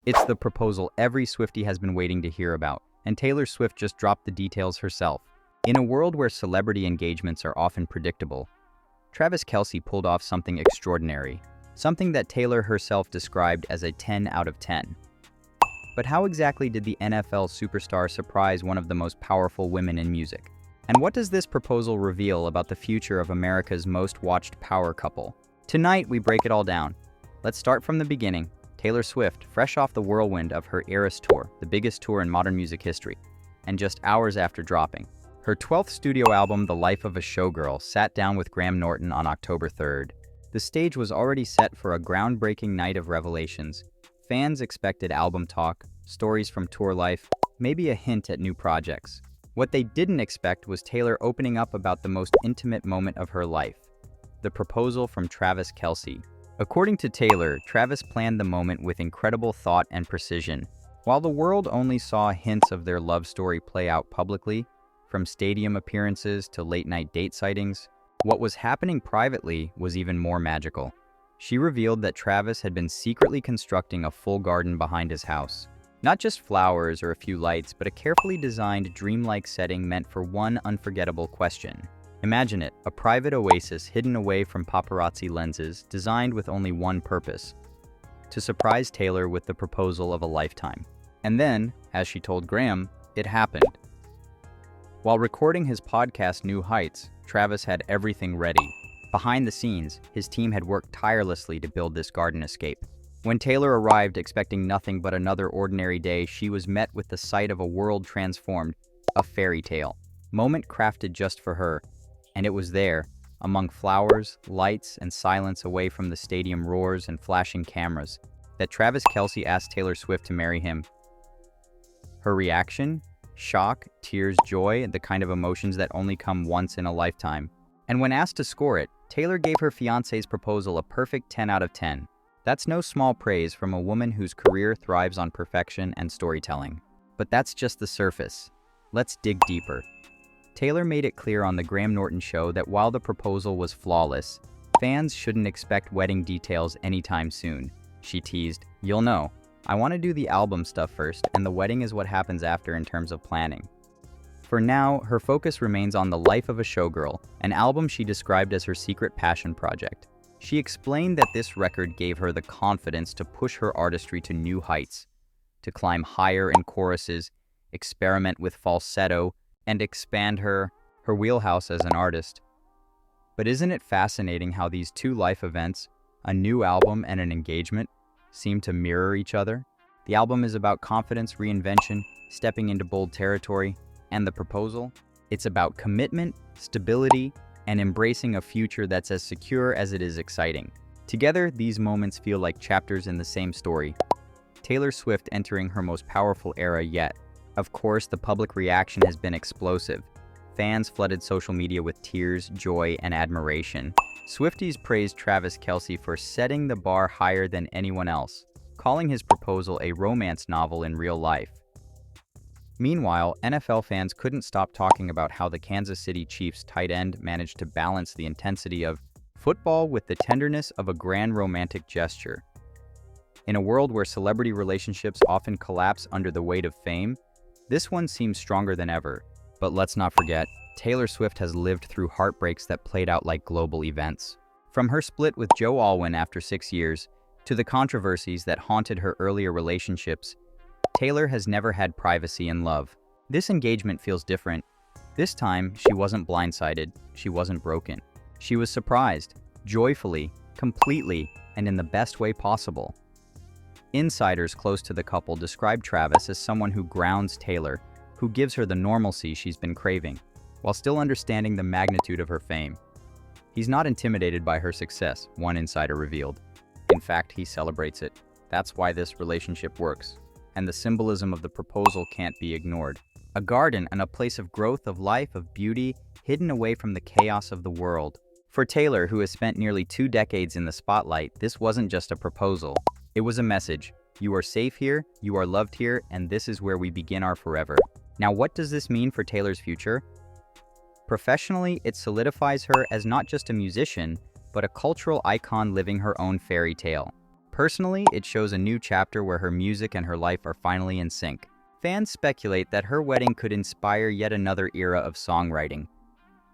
It's the proposal every Swiftie has been waiting to hear about, and Taylor Swift just dropped the details herself. In a world where celebrity engagements are often predictable, Travis Kelce pulled off something extraordinary, something that Taylor herself described as a 10 out of 10. But how exactly did the NFL superstar surprise one of the most powerful women in music? And what does this proposal reveal about the future of America's most watched power couple? Tonight, we break it all down. Let's start from the beginning. Taylor Swift, fresh off the whirlwind of her Eras Tour, the biggest tour in modern music history, and just hours after dropping her 12th studio album, The Life of a Showgirl, sat down with Graham Norton on October 3rd. The stage was already set for a groundbreaking night of revelations. Fans expected album talk, stories from tour life, maybe a hint at new projects. What they didn't expect was Taylor opening up about the most intimate moment of her life, the proposal from Travis Kelce. According to Taylor, Travis planned the moment with incredible thought and precision. While the world only saw hints of their love story play out publicly, from stadium appearances to late-night date sightings, what was happening privately was even more magical. She revealed that Travis had been secretly constructing a full garden behind his house. Not just flowers or a few lights, but a carefully designed dreamlike setting meant for one unforgettable question. Imagine it, a private oasis hidden away from paparazzi lenses, designed with only one purpose: to surprise Taylor with the proposal of a lifetime. And then, as she told Graham, it happened. While recording his podcast New Heights, Travis had everything ready. Behind the scenes, his team had worked tirelessly to build this garden escape. When Taylor arrived expecting nothing but another ordinary day, she was met with the sight of a world transformed, a fairy tale moment crafted just for her. And it was there, among flowers, lights, and silence away from the stadium roars and flashing cameras, that Travis Kelce asked Taylor Swift to marry him. Her reaction? Shock, tears, joy, the kind of emotions that only come once in a lifetime. And when asked to score it, Taylor gave her fiancé's proposal a perfect 10 out of 10. That's no small praise from a woman whose career thrives on perfection and storytelling. But that's just the surface. Let's dig deeper. Taylor made it clear on the Graham Norton Show that while the proposal was flawless, fans shouldn't expect wedding details anytime soon. She teased, "You'll know. I want to do the album stuff first, and the wedding is what happens after in terms of planning." For now, her focus remains on The Life of a Showgirl, an album she described as her secret passion project. She explained that this record gave her the confidence to push her artistry to new heights, to climb higher in choruses, experiment with falsetto, and expand her wheelhouse as an artist. But isn't it fascinating how these two life events, a new album and an engagement, seem to mirror each other? The album is about confidence, reinvention, stepping into bold territory, and the proposal? It's about commitment, stability, and embracing a future that's as secure as it is exciting. Together, these moments feel like chapters in the same story. Taylor Swift entering her most powerful era yet. Of course, the public reaction has been explosive. Fans flooded social media with tears, joy, and admiration. Swifties praised Travis Kelce for setting the bar higher than anyone else, calling his proposal a romance novel in real life. Meanwhile, NFL fans couldn't stop talking about how the Kansas City Chiefs tight end managed to balance the intensity of football with the tenderness of a grand romantic gesture. In a world where celebrity relationships often collapse under the weight of fame, this one seems stronger than ever. But let's not forget, Taylor Swift has lived through heartbreaks that played out like global events. From her split with Joe Alwyn after 6 years, to the controversies that haunted her earlier relationships, Taylor has never had privacy in love. This engagement feels different. This time, she wasn't blindsided, she wasn't broken. She was surprised, joyfully, completely, and in the best way possible. Insiders close to the couple describe Travis as someone who grounds Taylor, who gives her the normalcy she's been craving, while still understanding the magnitude of her fame. He's not intimidated by her success, one insider revealed. In fact, he celebrates it. That's why this relationship works. And the symbolism of the proposal can't be ignored. A garden and a place of growth, of life, of beauty, hidden away from the chaos of the world. For Taylor, who has spent nearly 2 decades in the spotlight, this wasn't just a proposal. It was a message. You are safe here, you are loved here, and this is where we begin our forever. Now, what does this mean for Taylor's future? Professionally, it solidifies her as not just a musician, but a cultural icon living her own fairy tale. Personally, it shows a new chapter where her music and her life are finally in sync. Fans speculate that her wedding could inspire yet another era of songwriting,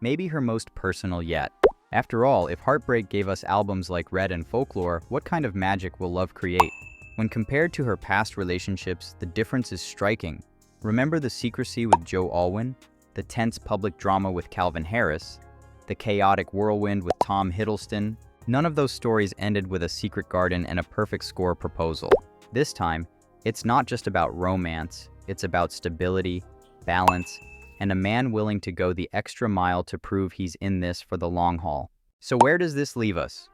maybe her most personal yet. After all, if heartbreak gave us albums like Red and Folklore, what kind of magic will love create? When compared to her past relationships, the difference is striking. Remember the secrecy with Joe Alwyn, the tense public drama with Calvin Harris, the chaotic whirlwind with Tom Hiddleston? None of those stories ended with a secret garden and a perfect score proposal. This time, it's not just about romance, it's about stability, balance, and a man willing to go the extra mile to prove he's in this for the long haul. So where does this leave us?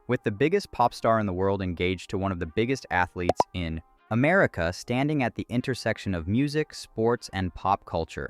With the biggest pop star in the world engaged to one of the biggest athletes in America, standing at the intersection of music, sports, and pop culture.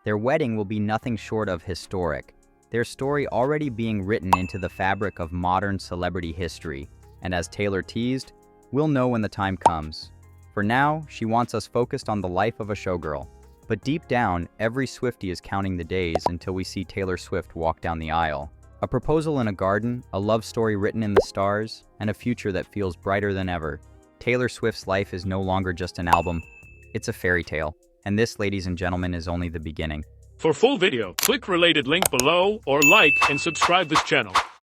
Their wedding will be nothing short of historic, their story already being written into the fabric of modern celebrity history, and as Taylor teased, we'll know when the time comes. For now, she wants us focused on the life of a showgirl. But deep down, every Swiftie is counting the days until we see Taylor Swift walk down the aisle. A proposal in a garden, a love story written in the stars, and a future that feels brighter than ever. Taylor Swift's life is no longer just an album, it's a fairy tale. And this, ladies and gentlemen, is only the beginning. For full video, click related link below or like and subscribe this channel.